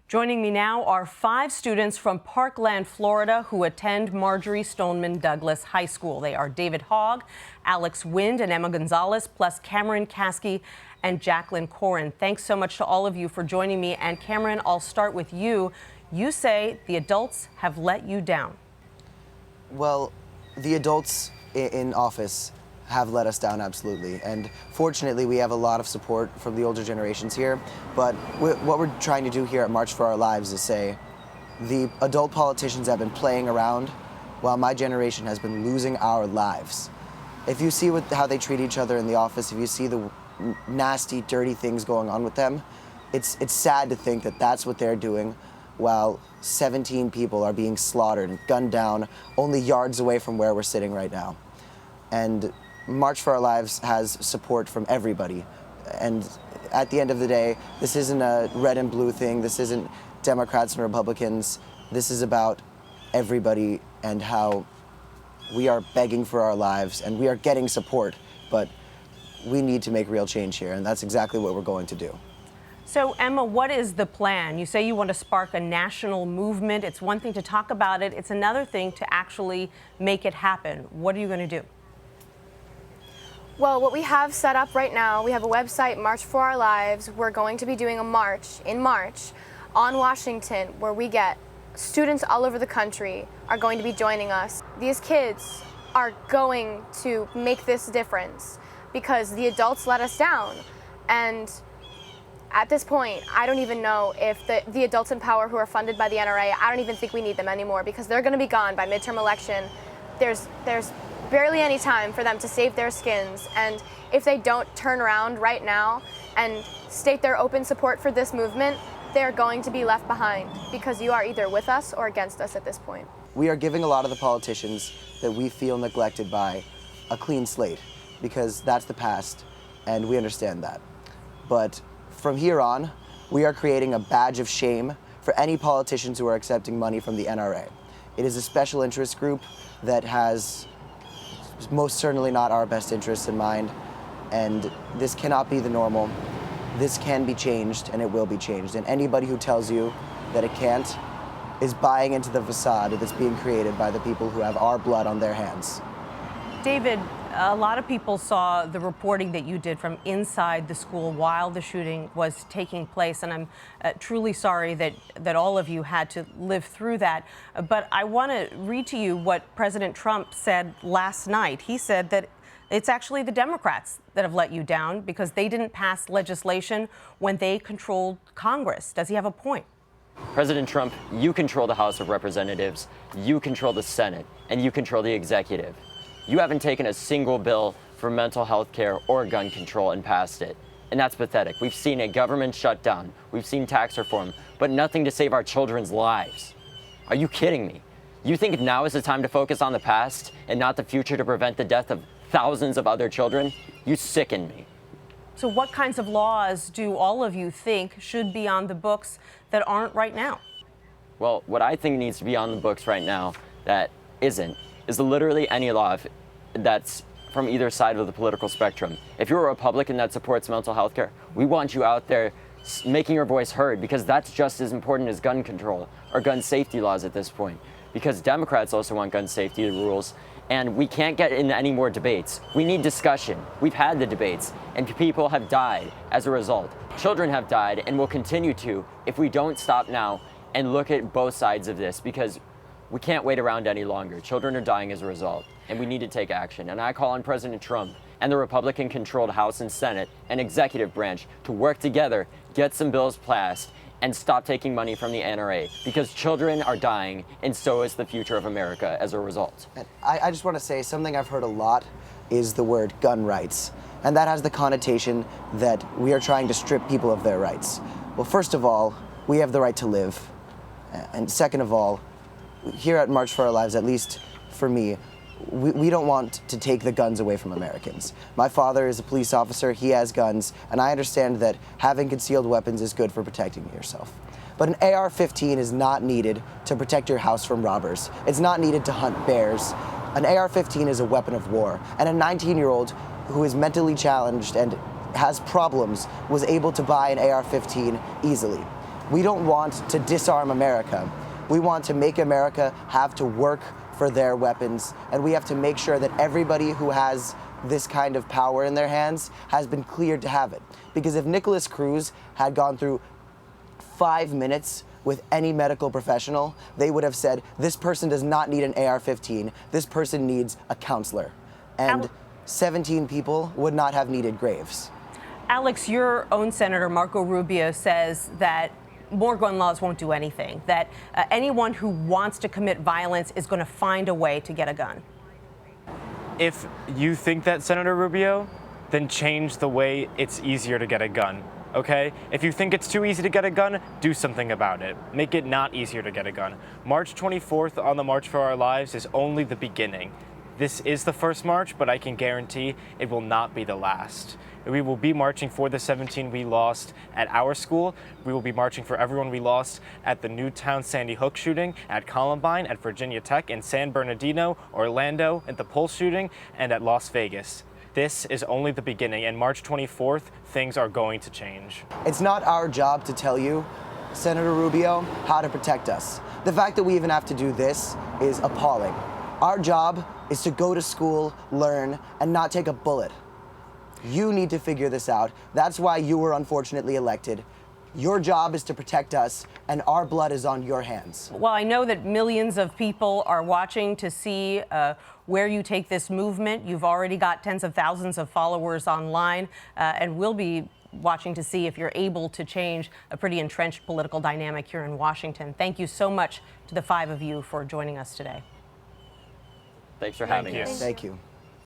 Joining me now are 5 students from Parkland, Florida, who attend Marjory Stoneman Douglas High School. They are David Hogg, Alex Wind, and Emma Gonzalez, plus Cameron Kasky and Jacqueline Corin. Thanks so much to all of you for joining me. And Cameron, I'll start with you. You say the adults have let you down. Well, the adults in office have let us down, absolutely. And fortunately, we have a lot of support from the older generations here. But what we're trying to do here at March for Our Lives is say, the adult politicians have been playing around while my generation has been losing our lives. If you see how they treat each other in the office, if you see the nasty, dirty things going on with them, it's sad to think that that's what they're doing while 17 people are being slaughtered and gunned down only yards away from where we're sitting right now. And March for Our Lives has support from everybody. And at the end of the day, this isn't a red and blue thing. This isn't Democrats and Republicans. This is about everybody and how we are begging for our lives and we are getting support, but we need to make real change here, and that's exactly what we're going to do. So, Emma, what is the plan? You say you want to spark a national movement. It's one thing to talk about it. It's another thing to actually make it happen. What are you going to do? Well, what we have set up right now, we have a website, March for Our Lives. We're going to be doing a march in March on Washington where we get students all over the country are going to be joining us. These kids are going to make this difference because the adults let us down. And at this point, I don't even know if the adults in power who are funded by the NRA, I don't even think we need them anymore because they're going to be gone by midterm election. There's barely any time for them to save their skins, and if they don't turn around right now and state their open support for this movement, they're going to be left behind because you are either with us or against us at this point. We are giving a lot of the politicians that we feel neglected by a clean slate because that's the past and we understand that. But from here on, we are creating a badge of shame for any politicians who are accepting money from the NRA. It is a special interest group that has most certainly not our best interests in mind, and this cannot be the normal. This can be changed, and it will be changed. And anybody who tells you that it can't is buying into the facade that's being created by the people who have our blood on their hands. David, a lot of people saw the reporting that you did from inside the school while the shooting was taking place, and I'm truly sorry that all of you had to live through that. But I want to read to you what President Trump said last night. He said that it's actually the Democrats that have let you down because they didn't pass legislation when they controlled Congress. Does he have a point? President Trump, you control the House of Representatives, you control the Senate, and you control the executive. You haven't taken a single bill for mental health care or gun control and passed it. And that's pathetic. We've seen a government shutdown. We've seen tax reform, but nothing to save our children's lives. Are you kidding me? You think now is the time to focus on the past and not the future to prevent the death of thousands of other children? You sicken me. So what kinds of laws do all of you think should be on the books that aren't right now? Well, what I think needs to be on the books right now that isn't is literally any law that's from either side of the political spectrum. If you're a Republican that supports mental health care, we want you out there making your voice heard because that's just as important as gun control or gun safety laws at this point. Because Democrats also want gun safety rules, and we can't get into any more debates. We need discussion. We've had the debates, and people have died as a result. Children have died and will continue to if we don't stop now and look at both sides of this because we can't wait around any longer. Children are dying as a result, and we need to take action. And I call on President Trump and the Republican-controlled House and Senate and executive branch to work together, get some bills passed, and stop taking money from the NRA because children are dying, and so is the future of America as a result. I just want to say something I've heard a lot is the word gun rights, and that has the connotation that we are trying to strip people of their rights. Well, first of all, we have the right to live, and second of all, here at March for Our Lives, at least for me, we don't want to take the guns away from Americans. My father is a police officer, he has guns, and I understand that having concealed weapons is good for protecting yourself. But an AR-15 is not needed to protect your house from robbers. It's not needed to hunt bears. An AR-15 is a weapon of war, and a 19-year-old who is mentally challenged and has problems was able to buy an AR-15 easily. We don't want to disarm America. We want to make America have to work for their weapons, and we have to make sure that everybody who has this kind of power in their hands has been cleared to have it. Because if Nicholas Cruz had gone through 5 minutes with any medical professional, they would have said, this person does not need an AR-15, this person needs a counselor. And 17 people would not have needed graves. Alex, your own Senator Marco Rubio says that more gun laws won't do anything, that anyone who wants to commit violence is going to find a way to get a gun. If you think that, Senator Rubio, then change the way it's easier to get a gun, okay? If you think it's too easy to get a gun, do something about it. Make it not easier to get a gun. March 24th on the March for Our Lives is only the beginning. This is the first march, but I can guarantee it will not be the last. We will be marching for the 17 we lost at our school. We will be marching for everyone we lost at the Newtown Sandy Hook shooting, at Columbine, at Virginia Tech, in San Bernardino, Orlando, at the Pulse shooting, and at Las Vegas. This is only the beginning, and March 24th, things are going to change. It's not our job to tell you, Senator Rubio, how to protect us. The fact that we even have to do this is appalling. Our job is to go to school, learn, and not take a bullet. You need to figure this out. That's why you were unfortunately elected. Your job is to protect us, and our blood is on your hands. Well, I know that millions of people are watching to see where you take this movement. You've already got tens of thousands of followers online, and we'll be watching to see if you're able to change a pretty entrenched political dynamic here in Washington. Thank you so much to the 5 of you for joining us today. Thanks for having us. Thank you.